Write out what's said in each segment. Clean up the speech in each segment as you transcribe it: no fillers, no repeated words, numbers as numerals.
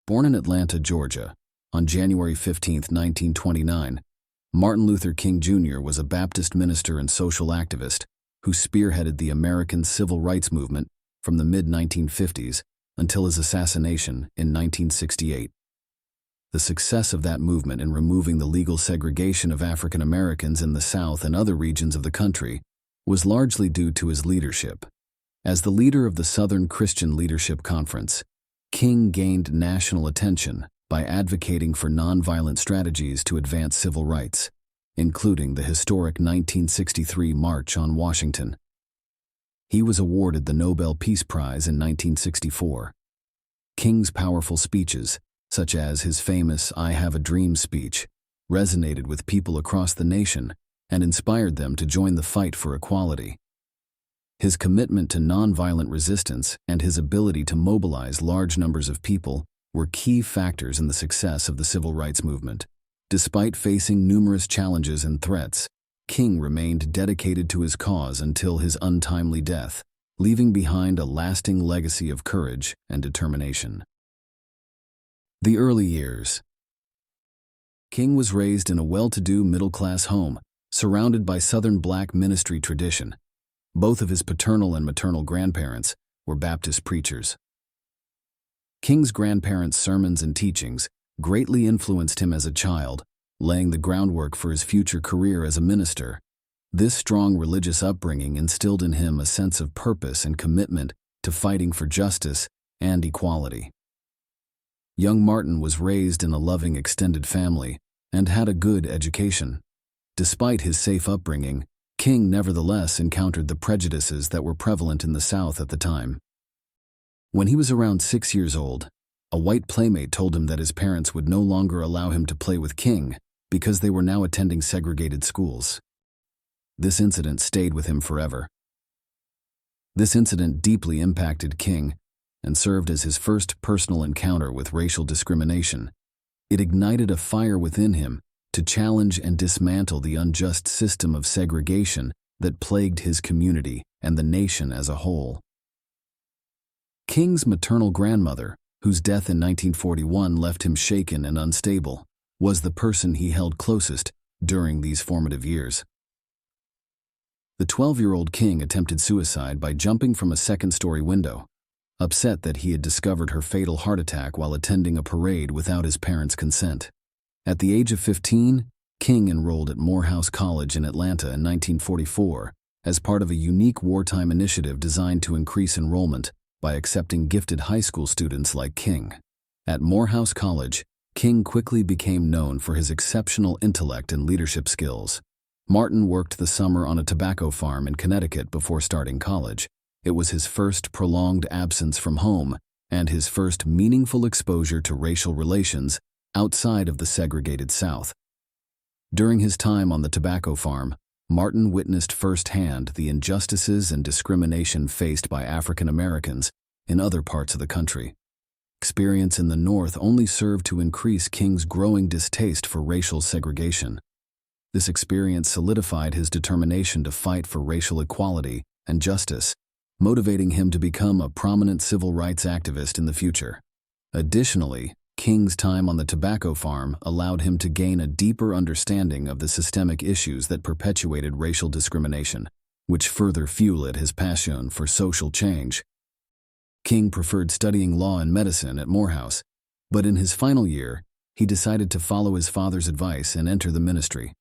Born in Atlanta, Georgia, on January 15, 1929, Martin Luther King Jr. was a Baptist minister and social activist who spearheaded the American civil rights movement from the mid-1950s until his assassination in 1968. The success of that movement in removing the legal segregation of African Americans in the South and other regions of the country was largely due to his leadership. As the leader of the Southern Christian Leadership Conference, King gained national attention by advocating for nonviolent strategies to advance civil rights, including the historic 1963 March on Washington. He was awarded the Nobel Peace Prize in 1964. King's powerful speeches, such as his famous "I Have a Dream" speech, resonated with people across the nation and inspired them to join the fight for equality. His commitment to nonviolent resistance and his ability to mobilize large numbers of people were key factors in the success of the civil rights movement. Despite facing numerous challenges and threats, King remained dedicated to his cause until his untimely death, leaving behind a lasting legacy of courage and determination. The early years. King was raised in a well-to-do middle-class home, surrounded by Southern Black ministry tradition. Both of his paternal and maternal grandparents were Baptist preachers. King's grandparents' sermons and teachings greatly influenced him as a child, laying the groundwork for his future career as a minister. This strong religious upbringing instilled in him a sense of purpose and commitment to fighting for justice and equality. Young Martin was raised in a loving extended family and had a good education. Despite his safe upbringing, King nevertheless encountered the prejudices that were prevalent in the South at the time. When he was around 6 years old, a white playmate told him that his parents would no longer allow him to play with King because they were now attending segregated schools. This incident stayed with him forever. This incident deeply impacted King and served as his first personal encounter with racial discrimination. It ignited a fire within him to challenge and dismantle the unjust system of segregation that plagued his community and the nation as a whole. King's maternal grandmother, whose death in 1941 left him shaken and unstable, was the person he held closest during these formative years. The 12-year-old King attempted suicide by jumping from a second-story window, upset that he had discovered her fatal heart attack while attending a parade without his parents' consent. At the age of 15, King enrolled at Morehouse College in Atlanta in 1944 as part of a unique wartime initiative designed to increase enrollment by accepting gifted high school students like King. At Morehouse College, King quickly became known for his exceptional intellect and leadership skills. Martin worked the summer on a tobacco farm in Connecticut before starting college. It was his first prolonged absence from home and his first meaningful exposure to racial relations outside of the segregated South. During his time on the tobacco farm, Martin witnessed firsthand the injustices and discrimination faced by African Americans in other parts of the country. Experience in the North only served to increase King's growing distaste for racial segregation. This experience solidified his determination to fight for racial equality and justice, motivating him to become a prominent civil rights activist in the future. Additionally, King's time on the tobacco farm allowed him to gain a deeper understanding of the systemic issues that perpetuated racial discrimination, which further fueled his passion for social change. King preferred studying law and medicine at Morehouse, but in his final year, he decided to follow his father's advice and enter the ministry.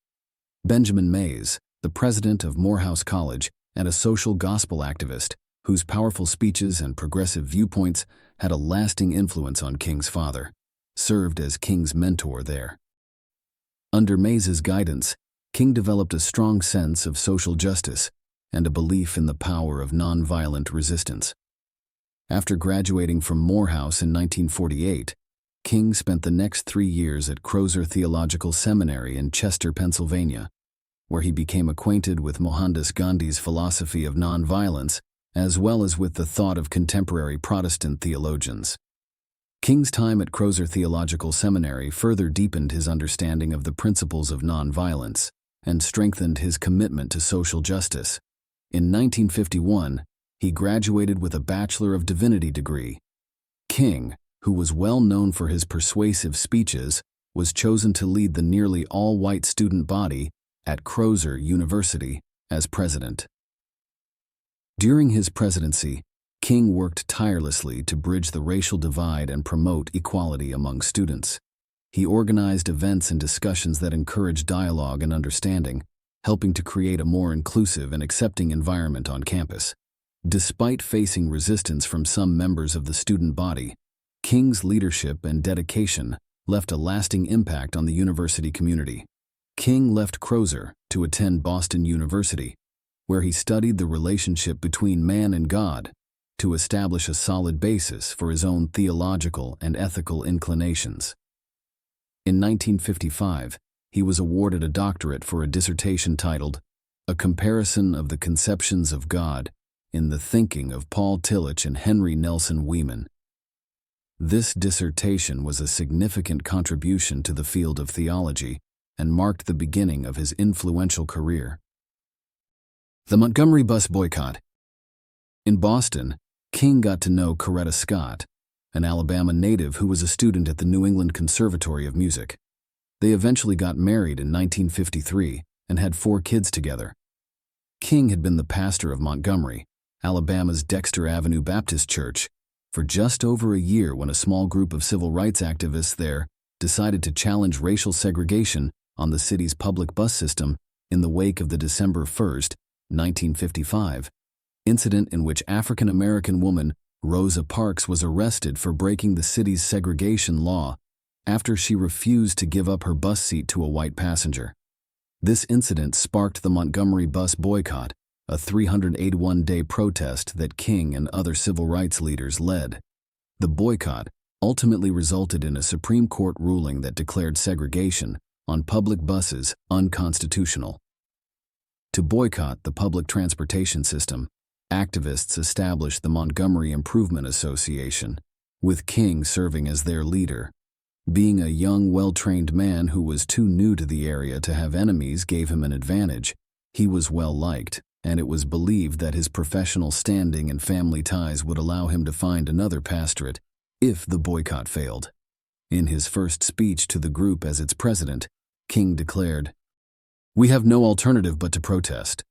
Benjamin Mays, the president of Morehouse College and a social gospel activist, whose powerful speeches and progressive viewpoints had a lasting influence on King's father, served as King's mentor there. Under Mays's guidance, King developed a strong sense of social justice and a belief in the power of nonviolent resistance. After graduating from Morehouse in 1948, King spent the next 3 years at Crozer Theological Seminary in Chester, Pennsylvania, where he became acquainted with Mohandas Gandhi's philosophy of nonviolence, as well as with the thought of contemporary Protestant theologians. King's time at Crozer Theological Seminary further deepened his understanding of the principles of nonviolence and strengthened his commitment to social justice. In 1951, he graduated with a Bachelor of Divinity degree. King, who was well known for his persuasive speeches, was chosen to lead the nearly all-white student body at Crozer University as president. During his presidency, King worked tirelessly to bridge the racial divide and promote equality among students. He organized events and discussions that encouraged dialogue and understanding, helping to create a more inclusive and accepting environment on campus. Despite facing resistance from some members of the student body, King's leadership and dedication left a lasting impact on the university community. King left Crozer to attend Boston University, where he studied the relationship between man and God to establish a solid basis for his own theological and ethical inclinations. In 1955, he was awarded a doctorate for a dissertation titled A Comparison of the Conceptions of God in the Thinking of Paul Tillich and Henry Nelson Weeman. This dissertation was a significant contribution to the field of theology and marked the beginning of his influential career. The Montgomery bus boycott. In Boston, King got to know Coretta Scott, an Alabama native who was a student at the New England Conservatory of Music. They eventually got married in 1953 and had 4 kids together. King had been the pastor of Montgomery, Alabama's Dexter Avenue Baptist Church, for just over a year when a small group of civil rights activists there decided to challenge racial segregation on the city's public bus system in the wake of the December 1, 1955, incident in which African-American woman Rosa Parks was arrested for breaking the city's segregation law after she refused to give up her bus seat to a white passenger. This incident sparked the Montgomery bus boycott, a 381-day protest that King and other civil rights leaders led. The boycott ultimately resulted in a Supreme Court ruling that declared segregation on public buses unconstitutional. To boycott the public transportation system, activists established the Montgomery Improvement Association, with King serving as their leader. Being a young, well-trained man who was too new to the area to have enemies gave him an advantage. He was well-liked, and it was believed that his professional standing and family ties would allow him to find another pastorate if the boycott failed. In his first speech to the group as its president, King declared, "We have no alternative but to protest.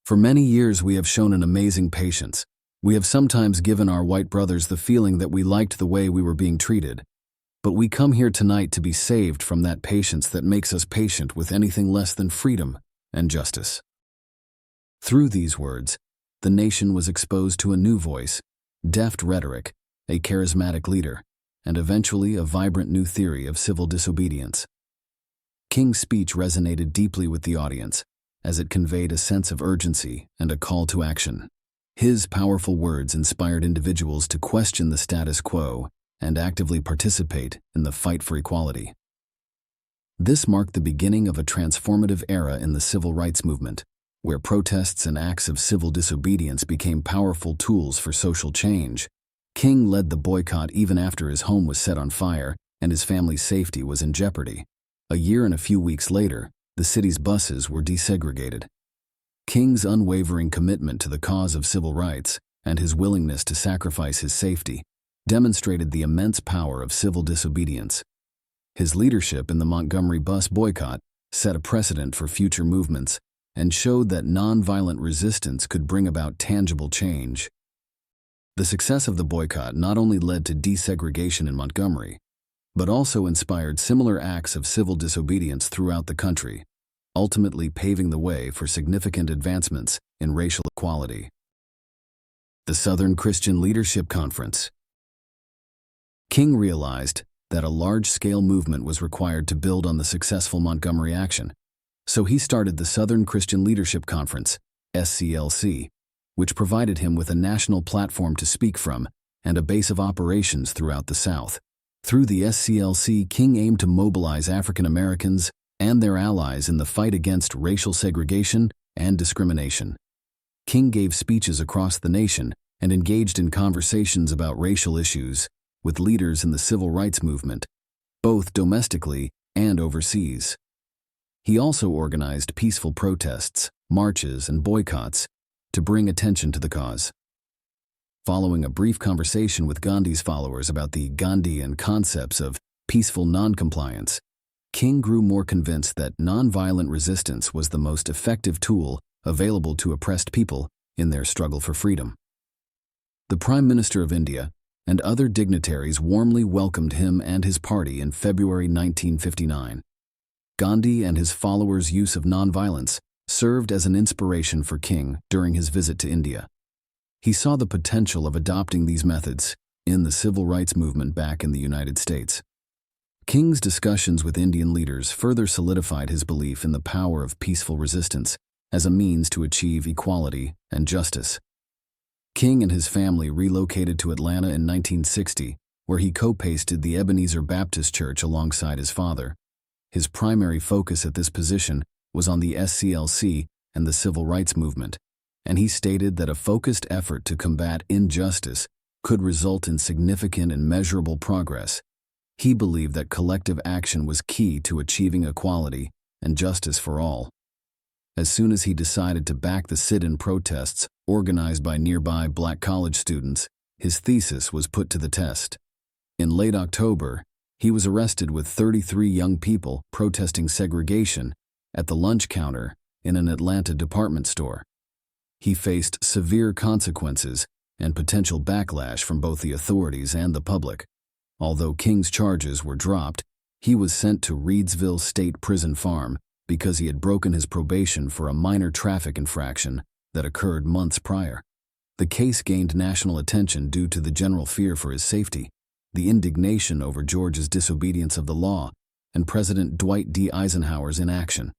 For many years we have shown an amazing patience. We have sometimes given our white brothers the feeling that we liked the way we were being treated. But we come here tonight to be saved from that patience that makes us patient with anything less than freedom and justice." Through these words, the nation was exposed to a new voice, deft rhetoric, a charismatic leader, and eventually a vibrant new theory of civil disobedience. King's speech resonated deeply with the audience, as it conveyed a sense of urgency and a call to action. His powerful words inspired individuals to question the status quo and actively participate in the fight for equality. This marked the beginning of a transformative era in the civil rights movement, where protests and acts of civil disobedience became powerful tools for social change. King led the boycott even after his home was set on fire and his family's safety was in jeopardy. A year and a few weeks later, the city's buses were desegregated. King's unwavering commitment to the cause of civil rights and his willingness to sacrifice his safety demonstrated the immense power of civil disobedience. His leadership in the Montgomery bus boycott set a precedent for future movements and showed that nonviolent resistance could bring about tangible change. The success of the boycott not only led to desegregation in Montgomery, but also inspired similar acts of civil disobedience throughout the country, ultimately paving the way for significant advancements in racial equality. The Southern Christian Leadership Conference. King realized that a large-scale movement was required to build on the successful Montgomery action, so he started the Southern Christian Leadership Conference, SCLC, which provided him with a national platform to speak from and a base of operations throughout the South. Through the SCLC, King aimed to mobilize African Americans and their allies in the fight against racial segregation and discrimination. King gave speeches across the nation and engaged in conversations about racial issues with leaders in the civil rights movement, both domestically and overseas. He also organized peaceful protests, marches, and boycotts to bring attention to the cause. Following a brief conversation with Gandhi's followers about the Gandhian concepts of peaceful noncompliance, King grew more convinced that nonviolent resistance was the most effective tool available to oppressed people in their struggle for freedom. The Prime Minister of India and other dignitaries warmly welcomed him and his party in February 1959. Gandhi and his followers' use of nonviolence served as an inspiration for King during his visit to India. He saw the potential of adopting these methods in the civil rights movement back in the United States. King's discussions with Indian leaders further solidified his belief in the power of peaceful resistance as a means to achieve equality and justice. King and his family relocated to Atlanta in 1960, where he co-pasted the Ebenezer Baptist Church alongside his father. His primary focus at this position was on the SCLC and the civil rights movement, and he stated that a focused effort to combat injustice could result in significant and measurable progress. He believed that collective action was key to achieving equality and justice for all. As soon as he decided to back the sit-in protests organized by nearby black college students, his thesis was put to the test. In late October, he was arrested with 33 young people protesting segregation at the lunch counter in an Atlanta department store. He faced severe consequences and potential backlash from both the authorities and the public. Although King's charges were dropped, he was sent to Reidsville State Prison Farm because he had broken his probation for a minor traffic infraction that occurred months prior. The case gained national attention due to the general fear for his safety, the indignation over George's disobedience of the law, and President Dwight D. Eisenhower's inaction.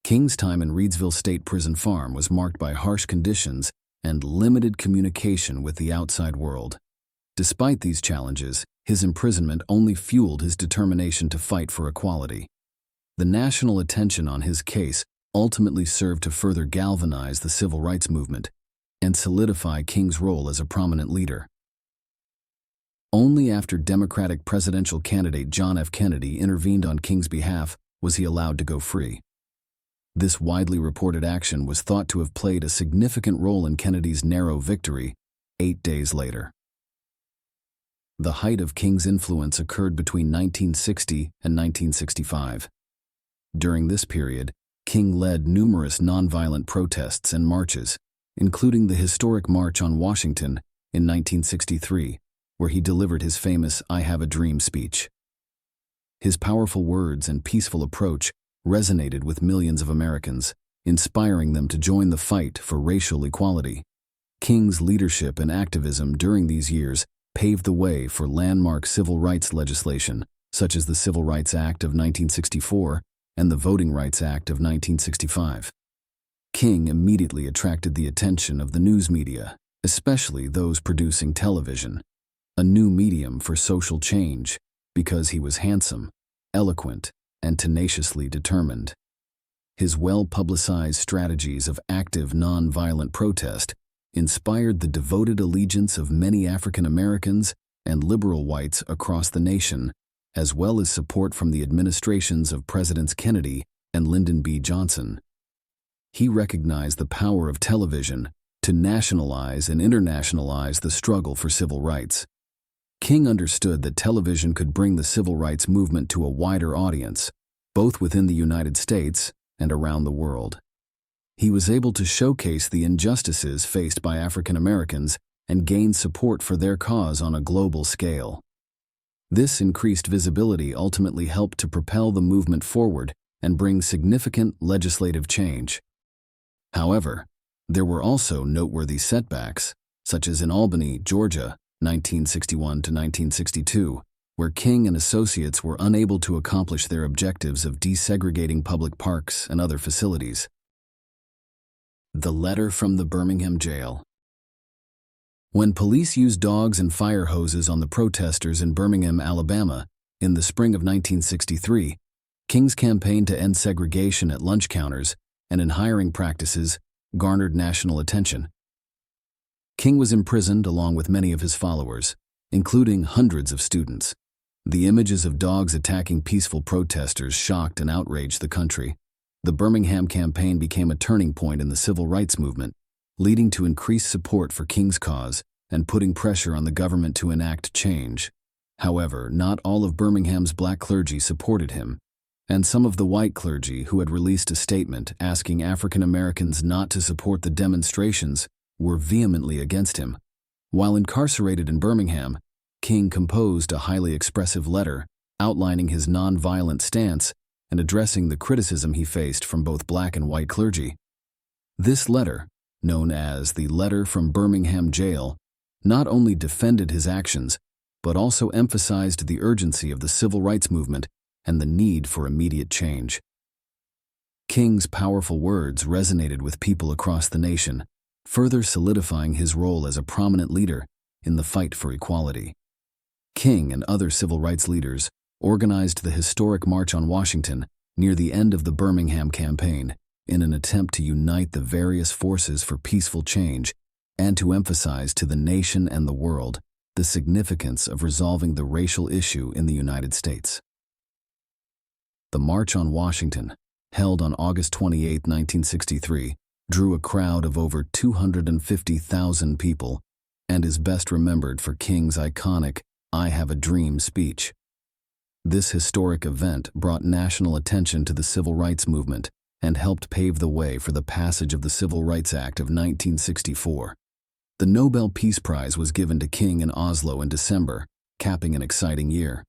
King's time in Reidsville State Prison Farm was marked by harsh conditions and limited communication with the outside world. Despite these challenges, his imprisonment only fueled his determination to fight for equality. The national attention on his case ultimately served to further galvanize the civil rights movement and solidify King's role as a prominent leader. Only after Democratic presidential candidate John F. Kennedy intervened on King's behalf was he allowed to go free. This widely reported action was thought to have played a significant role in Kennedy's narrow victory 8 days later. The height of King's influence occurred between 1960 and 1965. During this period, King led numerous nonviolent protests and marches, including the historic March on Washington in 1963, where he delivered his famous "I Have a Dream" speech. His powerful words and peaceful approach resonated with millions of Americans, inspiring them to join the fight for racial equality. King's leadership and activism during these years paved the way for landmark civil rights legislation, such as the Civil Rights Act of 1964 and the Voting Rights Act of 1965. King immediately attracted the attention of the news media, especially those producing television, a new medium for social change, because he was handsome, eloquent, and tenaciously determined. His well-publicized strategies of active nonviolent protest inspired the devoted allegiance of many African Americans and liberal whites across the nation, as well as support from the administrations of Presidents Kennedy and Lyndon B. Johnson. He recognized the power of television to nationalize and internationalize the struggle for civil rights. King understood that television could bring the civil rights movement to a wider audience, both within the United States and around the world. He was able to showcase the injustices faced by African Americans and gain support for their cause on a global scale. This increased visibility ultimately helped to propel the movement forward and bring significant legislative change. However, there were also noteworthy setbacks, such as in Albany, Georgia, 1961 to 1962, where King and associates were unable to accomplish their objectives of desegregating public parks and other facilities. The letter from the Birmingham jail. When police used dogs and fire hoses on the protesters in Birmingham, Alabama, in the spring of 1963, King's campaign to end segregation at lunch counters and in hiring practices garnered national attention. King was imprisoned along with many of his followers, including hundreds of students. The images of dogs attacking peaceful protesters shocked and outraged the country. The Birmingham campaign became a turning point in the civil rights movement, leading to increased support for King's cause and putting pressure on the government to enact change. However, not all of Birmingham's black clergy supported him, and some of the white clergy who had released a statement asking African Americans not to support the demonstrations were vehemently against him. While incarcerated in Birmingham, King composed a highly expressive letter outlining his nonviolent stance and addressing the criticism he faced from both black and white clergy. This letter, known as the Letter from Birmingham Jail, not only defended his actions, but also emphasized the urgency of the civil rights movement and the need for immediate change. King's powerful words resonated with people across the nation, further solidifying his role as a prominent leader in the fight for equality. King and other civil rights leaders organized the historic March on Washington near the end of the Birmingham campaign in an attempt to unite the various forces for peaceful change and to emphasize to the nation and the world the significance of resolving the racial issue in the United States. The March on Washington, held on August 28, 1963, drew a crowd of over 250,000 people and is best remembered for King's iconic "I Have a Dream" speech. This historic event brought national attention to the civil rights movement and helped pave the way for the passage of the Civil Rights Act of 1964. The Nobel Peace Prize was given to King in Oslo in December, capping an exciting year.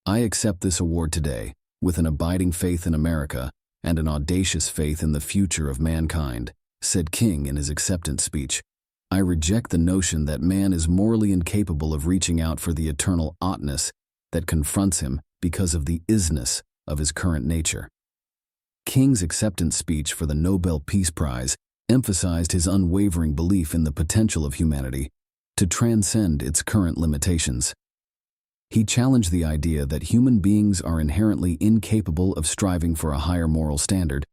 "I accept this award today with an abiding faith in America and an audacious faith in the future of mankind," said King in his acceptance speech. "I reject the notion that man is morally incapable of reaching out for the eternal oughtness that confronts him because of the isness of his current nature." King's acceptance speech for the Nobel Peace Prize emphasized his unwavering belief in the potential of humanity to transcend its current limitations. He challenged the idea that human beings are inherently incapable of striving for a higher moral standard,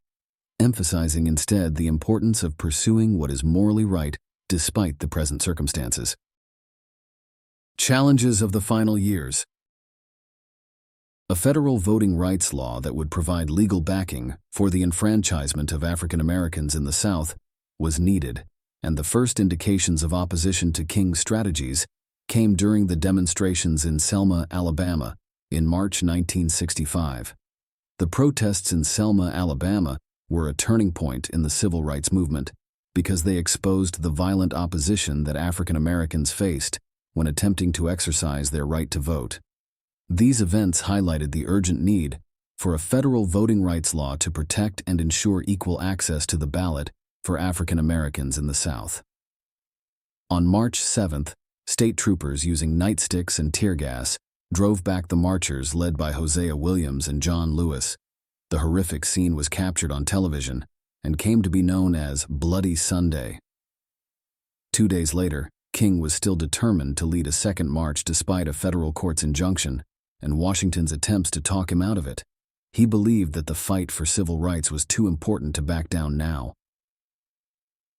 emphasizing instead the importance of pursuing what is morally right despite the present circumstances. Challenges of the final years. A federal voting rights law that would provide legal backing for the enfranchisement of African Americans in the South was needed, and the first indications of opposition to King's strategies came during the demonstrations in Selma, Alabama, in March 1965. The protests in Selma, Alabama, were a turning point in the civil rights movement because they exposed the violent opposition that African Americans faced when attempting to exercise their right to vote. These events highlighted the urgent need for a federal voting rights law to protect and ensure equal access to the ballot for African Americans in the South. On March 7th, state troopers using nightsticks and tear gas drove back the marchers led by Hosea Williams and John Lewis. The horrific scene was captured on television and came to be known as Bloody Sunday. 2 days later, King was still determined to lead a second march despite a federal court's injunction and Washington's attempts to talk him out of it. He believed that the fight for civil rights was too important to back down now.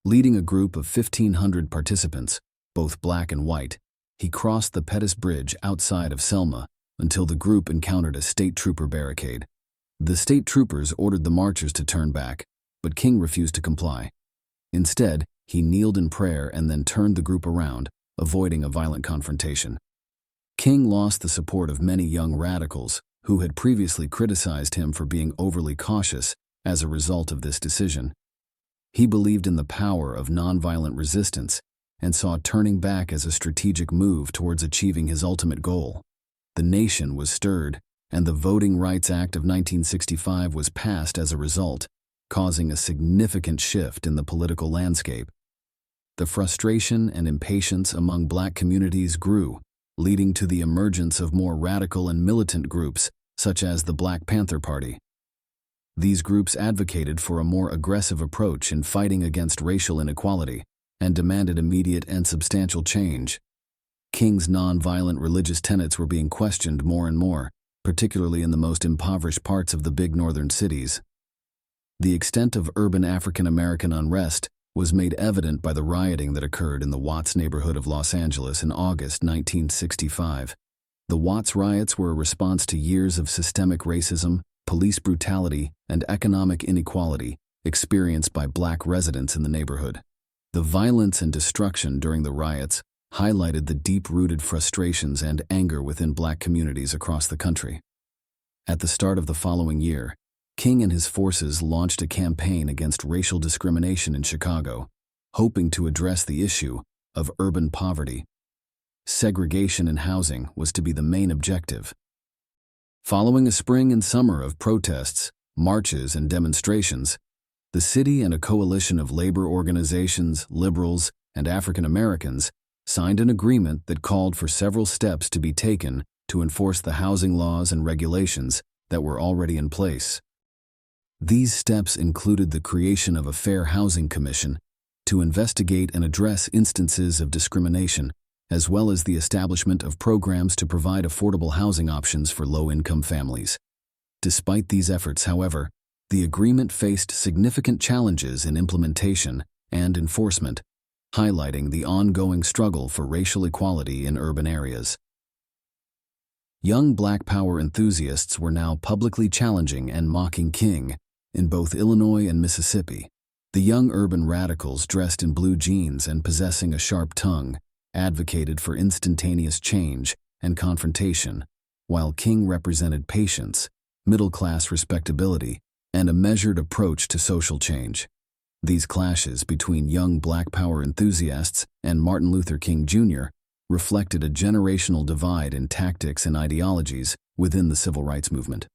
Leading a group of 1,500 participants, both black and white, he crossed the Pettus Bridge outside of Selma until the group encountered a state trooper barricade. The state troopers ordered the marchers to turn back, but King refused to comply. Instead, he kneeled in prayer and then turned the group around, avoiding a violent confrontation. King lost the support of many young radicals who had previously criticized him for being overly cautious as a result of this decision. He believed in the power of nonviolent resistance and saw turning back as a strategic move towards achieving his ultimate goal. The nation was stirred, and the Voting Rights Act of 1965 was passed as a result, causing a significant shift in the political landscape. The frustration and impatience among black communities grew, leading to the emergence of more radical and militant groups, such as the Black Panther Party. These groups advocated for a more aggressive approach in fighting against racial inequality and demanded immediate and substantial change. King's nonviolent religious tenets were being questioned more and more, particularly in the most impoverished parts of the big northern cities. The extent of urban African American unrest was made evident by the rioting that occurred in the Watts neighborhood of Los Angeles in August 1965. The Watts riots were a response to years of systemic racism, police brutality, and economic inequality experienced by black residents in the neighborhood. The violence and destruction during the riots highlighted the deep-rooted frustrations and anger within Black communities across the country. At the start of the following year, King and his forces launched a campaign against racial discrimination in Chicago, hoping to address the issue of urban poverty. Segregation in housing was to be the main objective. Following a spring and summer of protests, marches, and demonstrations, the city and a coalition of labor organizations, liberals, and African Americans signed an agreement that called for several steps to be taken to enforce the housing laws and regulations that were already in place. These steps included the creation of a Fair Housing Commission to investigate and address instances of discrimination, as well as the establishment of programs to provide affordable housing options for low-income families. Despite these efforts, however, the agreement faced significant challenges in implementation and enforcement, highlighting the ongoing struggle for racial equality in urban areas. Young Black Power enthusiasts were now publicly challenging and mocking King in both Illinois and Mississippi. The young urban radicals, dressed in blue jeans and possessing a sharp tongue, advocated for instantaneous change and confrontation, while King represented patience, middle-class respectability, and a measured approach to social change. These clashes between young Black Power enthusiasts and Martin Luther King Jr. reflected a generational divide in tactics and ideologies within the civil rights movement.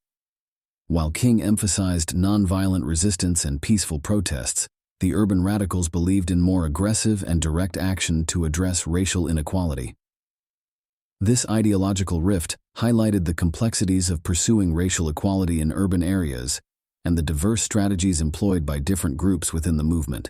While King emphasized nonviolent resistance and peaceful protests, the urban radicals believed in more aggressive and direct action to address racial inequality. This ideological rift highlighted the complexities of pursuing racial equality in urban areas and the diverse strategies employed by different groups within the movement.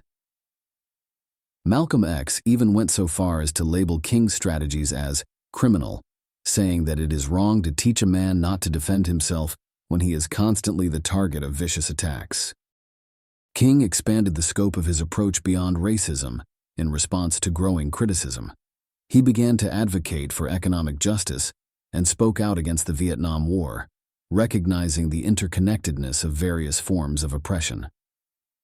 Malcolm X even went so far as to label King's strategies as criminal, saying that it is wrong to teach a man not to defend himself when he is constantly the target of vicious attacks. King expanded the scope of his approach beyond racism in response to growing criticism. He began to advocate for economic justice and spoke out against the Vietnam War, recognizing the interconnectedness of various forms of oppression.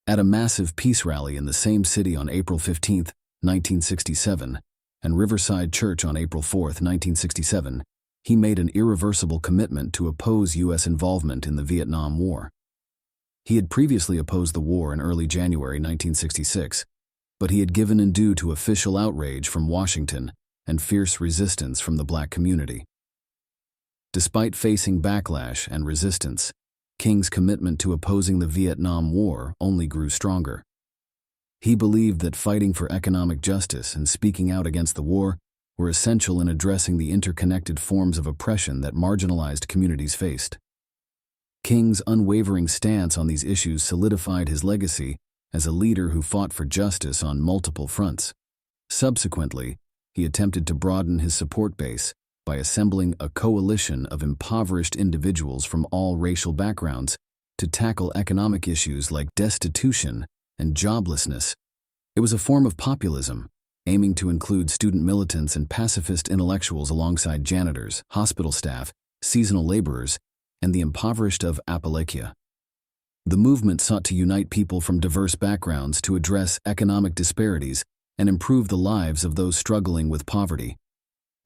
At a massive peace rally in the same city on April 15, 1967, and Riverside Church on April 4, 1967, he made an irreversible commitment to oppose U.S. involvement in the Vietnam War. He had previously opposed the war in early January 1966, but he had given in due to official outrage from Washington and fierce resistance from the Black community. Despite facing backlash and resistance, King's commitment to opposing the Vietnam War only grew stronger. He believed that fighting for economic justice and speaking out against the war were essential in addressing the interconnected forms of oppression that marginalized communities faced. King's unwavering stance on these issues solidified his legacy as a leader who fought for justice on multiple fronts. Subsequently, he attempted to broaden his support base by assembling a coalition of impoverished individuals from all racial backgrounds to tackle economic issues like destitution and joblessness. It was a form of populism, aiming to include student militants and pacifist intellectuals alongside janitors, hospital staff, seasonal laborers, and the impoverished of Appalachia. The movement sought to unite people from diverse backgrounds to address economic disparities and improve the lives of those struggling with poverty.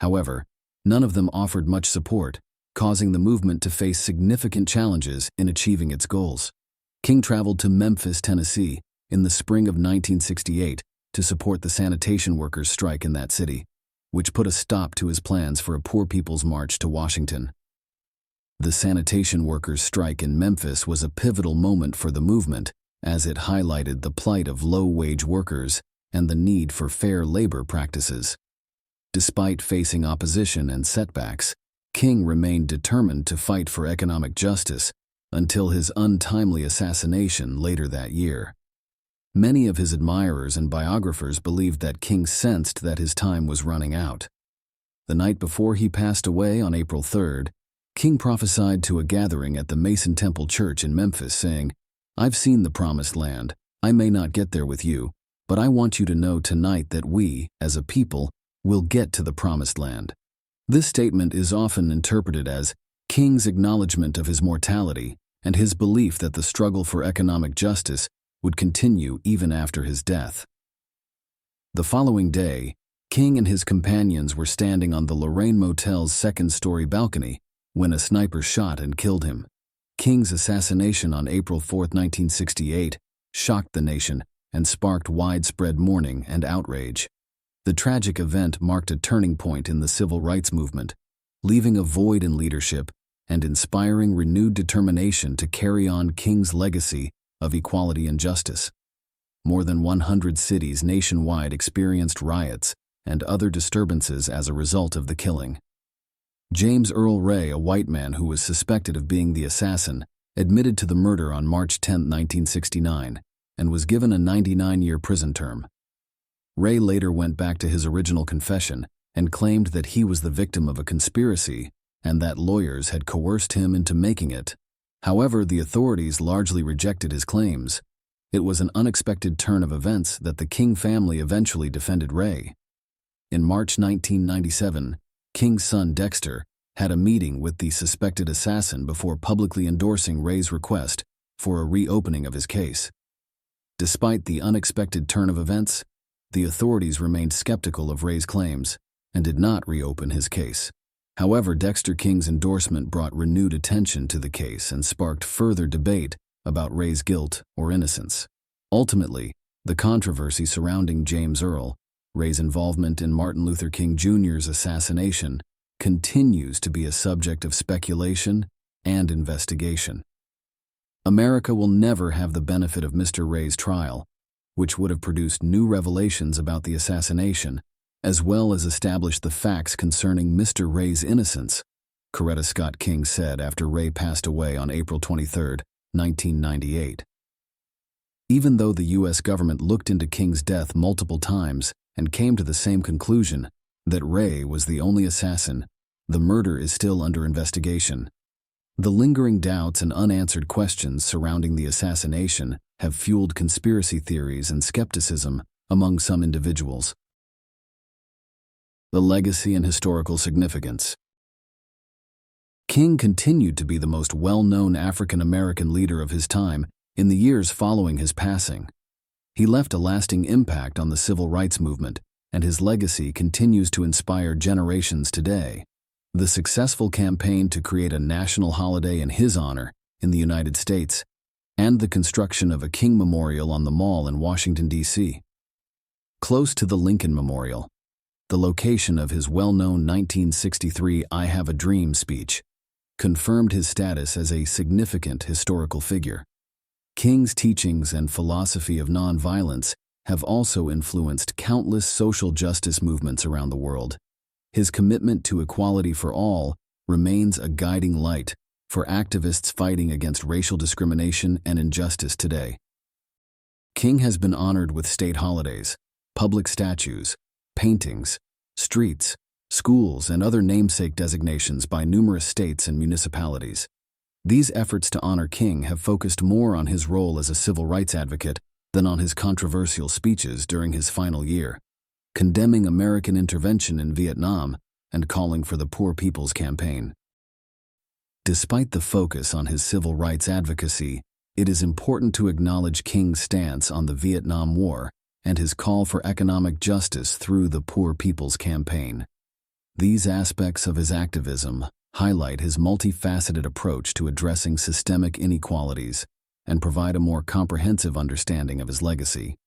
However, none of them offered much support, causing the movement to face significant challenges in achieving its goals. King traveled to Memphis, Tennessee, in the spring of 1968 to support the sanitation workers' strike in that city, which put a stop to his plans for a Poor People's March to Washington. The sanitation workers' strike in Memphis was a pivotal moment for the movement, as it highlighted the plight of low-wage workers and the need for fair labor practices. Despite facing opposition and setbacks, King remained determined to fight for economic justice until his untimely assassination later that year. Many of his admirers and biographers believed that King sensed that his time was running out. The night before he passed away on April 3rd, King prophesied to a gathering at the Mason Temple Church in Memphis, saying, "I've seen the promised land. I may not get there with you, but I want you to know tonight that we, as a people, will get to the promised land." This statement is often interpreted as King's acknowledgement of his mortality and his belief that the struggle for economic justice would continue even after his death. The following day, King and his companions were standing on the Lorraine Motel's second-story balcony when a sniper shot and killed him. King's assassination on April 4, 1968, shocked the nation and sparked widespread mourning and outrage. The tragic event marked a turning point in the civil rights movement, leaving a void in leadership and inspiring renewed determination to carry on King's legacy of equality and justice. More than 100 cities nationwide experienced riots and other disturbances as a result of the killing. James Earl Ray, a white man who was suspected of being the assassin, admitted to the murder on March 10, 1969, and was given a 99-year prison term. Ray later went back to his original confession and claimed that he was the victim of a conspiracy and that lawyers had coerced him into making it. However, the authorities largely rejected his claims. It was an unexpected turn of events that the King family eventually defended Ray. In March 1997, King's son Dexter had a meeting with the suspected assassin before publicly endorsing Ray's request for a reopening of his case. Despite the unexpected turn of events, the authorities remained skeptical of Ray's claims and did not reopen his case. However, Dexter King's endorsement brought renewed attention to the case and sparked further debate about Ray's guilt or innocence. Ultimately, the controversy surrounding James Earl, Ray's involvement in Martin Luther King Jr.'s assassination, continues to be a subject of speculation and investigation. America will never have the benefit of Mr. Ray's trial, which would have produced new revelations about the assassination, as well as established the facts concerning Mr. Ray's innocence, Coretta Scott King said after Ray passed away on April 23, 1998. Even though the U.S. government looked into King's death multiple times and came to the same conclusion that Ray was the only assassin, the murder is still under investigation. The lingering doubts and unanswered questions surrounding the assassination have fueled conspiracy theories and skepticism among some individuals. The legacy and historical significance. King continued to be the most well-known African-American leader of his time in the years following his passing. He left a lasting impact on the civil rights movement, and his legacy continues to inspire generations today. The successful campaign to create a national holiday in his honor in the United States, and the construction of a King Memorial on the Mall in Washington, D.C. Close to the Lincoln Memorial, the location of his well-known 1963 "I Have a Dream" speech confirmed his status as a significant historical figure. King's teachings and philosophy of nonviolence have also influenced countless social justice movements around the world. His commitment to equality for all remains a guiding light for activists fighting against racial discrimination and injustice today. King has been honored with state holidays, public statues, paintings, streets, schools, and other namesake designations by numerous states and municipalities. These efforts to honor King have focused more on his role as a civil rights advocate than on his controversial speeches during his final year, condemning American intervention in Vietnam and calling for the Poor People's Campaign. Despite the focus on his civil rights advocacy, it is important to acknowledge King's stance on the Vietnam War and his call for economic justice through the Poor People's Campaign. These aspects of his activism highlight his multifaceted approach to addressing systemic inequalities and provide a more comprehensive understanding of his legacy.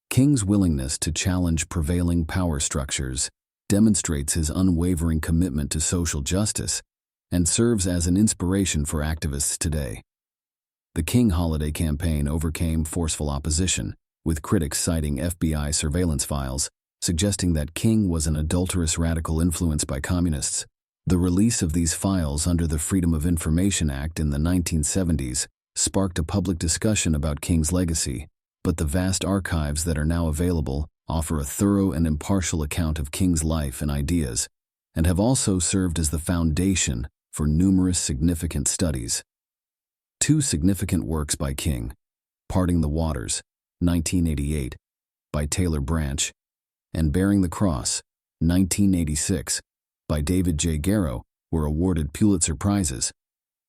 King's willingness to challenge prevailing power structures demonstrates his unwavering commitment to social justice and serves as an inspiration for activists today. The King Holiday Campaign overcame forceful opposition, with critics citing FBI surveillance files suggesting that King was an adulterous radical influenced by communists. The release of these files under the Freedom of Information Act in the 1970s sparked a public discussion about King's legacy, but the vast archives that are now available offer a thorough and impartial account of King's life and ideas, and have also served as the foundation for numerous significant studies. Two significant works by King, Parting the Waters, 1988, by Taylor Branch, and Bearing the Cross, 1986, by David J. Garrow, were awarded Pulitzer Prizes.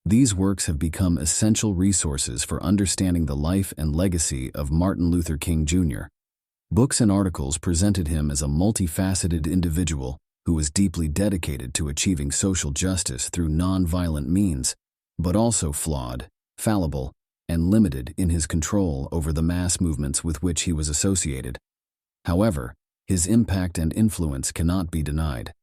These works have become essential resources for understanding the life and legacy of Martin Luther King Jr. Books and articles presented him as a multifaceted individual who was deeply dedicated to achieving social justice through non-violent means, but also flawed, fallible, and limited in his control over the mass movements with which he was associated. However, his impact and influence cannot be denied.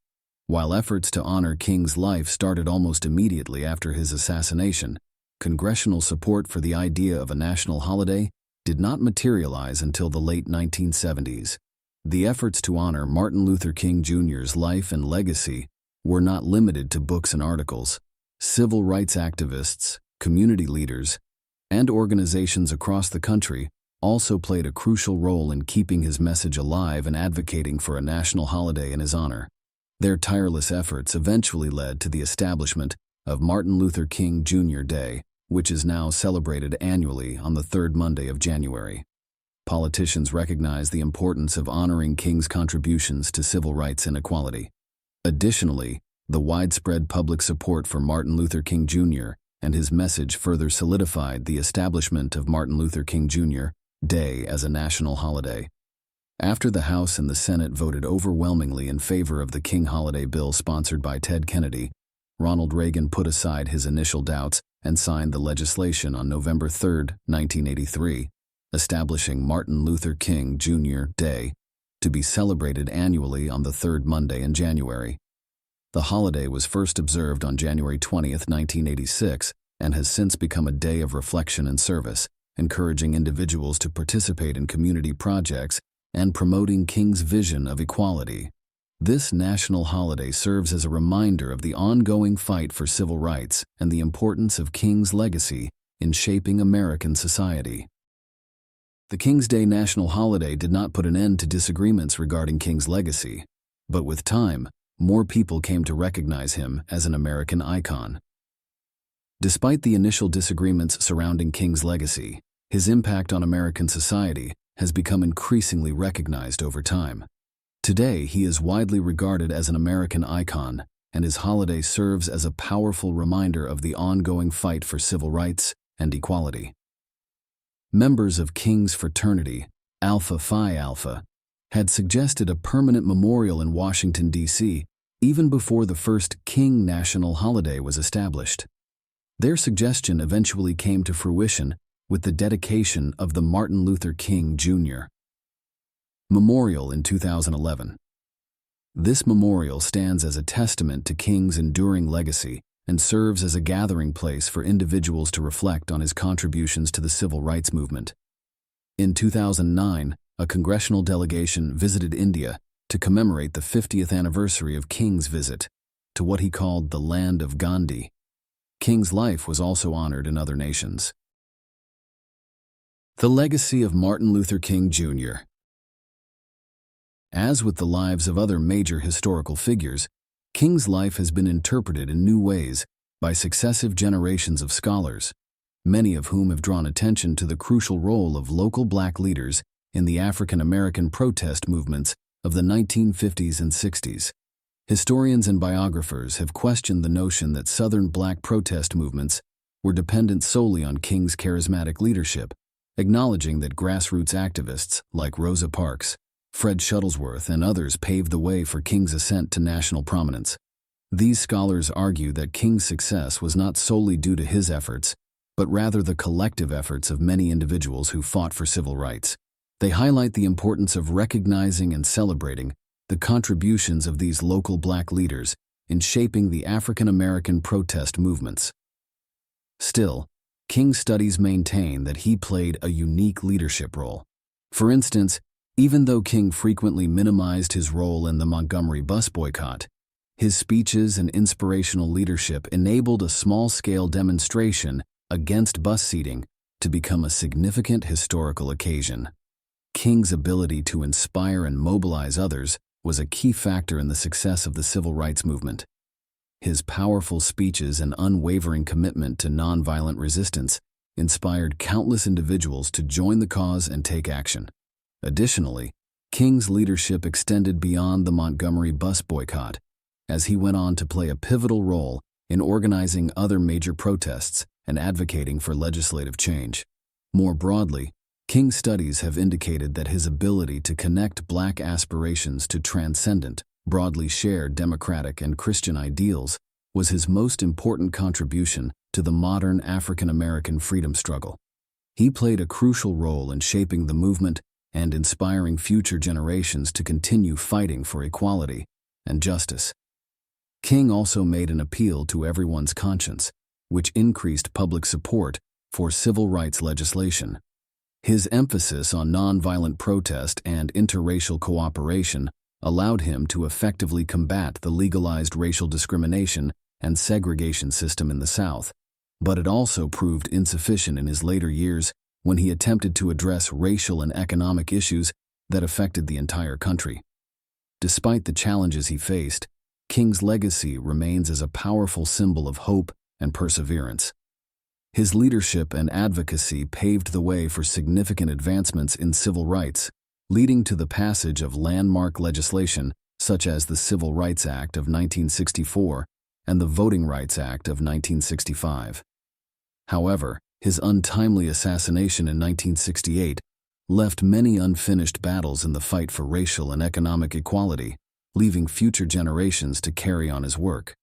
While efforts to honor King's life started almost immediately after his assassination, congressional support for the idea of a national holiday did not materialize until the late 1970s. The efforts to honor Martin Luther King Jr.'s life and legacy were not limited to books and articles. Civil rights activists, community leaders, and organizations across the country also played a crucial role in keeping his message alive and advocating for a national holiday in his honor. Their tireless efforts eventually led to the establishment of Martin Luther King Jr. Day, which is now celebrated annually on the third Monday of January. Politicians recognize the importance of honoring King's contributions to civil rights and equality. Additionally, the widespread public support for Martin Luther King Jr. and his message further solidified the establishment of Martin Luther King Jr. Day as a national holiday. After the House and the Senate voted overwhelmingly in favor of the King Holiday Bill sponsored by Ted Kennedy, Ronald Reagan put aside his initial doubts and signed the legislation on November 3, 1983, establishing Martin Luther King Jr. Day to be celebrated annually on the third Monday in January. The holiday was first observed on January 20, 1986, and has since become a day of reflection and service, encouraging individuals to participate in community projects and promoting King's vision of equality. This national holiday serves as a reminder of the ongoing fight for civil rights and the importance of King's legacy in shaping American society. The King's Day national holiday did not put an end to disagreements regarding King's legacy, but with time, more people came to recognize him as an American icon. Despite the initial disagreements surrounding King's legacy, his impact on American society has become increasingly recognized over time. Today, he is widely regarded as an American icon, and his holiday serves as a powerful reminder of the ongoing fight for civil rights and equality. Members of King's fraternity, Alpha Phi Alpha, had suggested a permanent memorial in Washington, D.C., even before the first King national holiday was established. Their suggestion eventually came to fruition with the dedication of the Martin Luther King Jr. Memorial in 2011. This memorial stands as a testament to King's enduring legacy and serves as a gathering place for individuals to reflect on his contributions to the civil rights movement. In 2009, a congressional delegation visited India to commemorate the 50th anniversary of King's visit to what he called the land of Gandhi. King's life was also honored in other nations. The legacy of Martin Luther King Jr. As with the lives of other major historical figures, King's life has been interpreted in new ways by successive generations of scholars, many of whom have drawn attention to the crucial role of local black leaders in the African American protest movements of the 1950s and 60s. Historians and biographers have questioned the notion that Southern black protest movements were dependent solely on King's charismatic leadership, acknowledging that grassroots activists like Rosa Parks, Fred Shuttlesworth, and others paved the way for King's ascent to national prominence. These scholars argue that King's success was not solely due to his efforts, but rather the collective efforts of many individuals who fought for civil rights. They highlight the importance of recognizing and celebrating the contributions of these local black leaders in shaping the African American protest movements. Still, King studies maintain that he played a unique leadership role. For instance, even though King frequently minimized his role in the Montgomery bus boycott, his speeches and inspirational leadership enabled a small-scale demonstration against bus seating to become a significant historical occasion. King's ability to inspire and mobilize others was a key factor in the success of the civil rights movement. His powerful speeches and unwavering commitment to nonviolent resistance inspired countless individuals to join the cause and take action. Additionally, King's leadership extended beyond the Montgomery bus boycott, as he went on to play a pivotal role in organizing other major protests and advocating for legislative change. More broadly, King's studies have indicated that his ability to connect Black aspirations to transcendent, broadly shared democratic and Christian ideals was his most important contribution to the modern African American freedom struggle. He played a crucial role in shaping the movement and inspiring future generations to continue fighting for equality and justice. King also made an appeal to everyone's conscience, which increased public support for civil rights legislation. His emphasis on nonviolent protest and interracial cooperation allowed him to effectively combat the legalized racial discrimination and segregation system in the South, but it also proved insufficient in his later years when he attempted to address racial and economic issues that affected the entire country. Despite the challenges he faced, King's legacy remains as a powerful symbol of hope and perseverance. His leadership and advocacy paved the way for significant advancements in civil rights, leading to the passage of landmark legislation such as the Civil Rights Act of 1964 and the Voting Rights Act of 1965. However, his untimely assassination in 1968 left many unfinished battles in the fight for racial and economic equality, leaving future generations to carry on his work.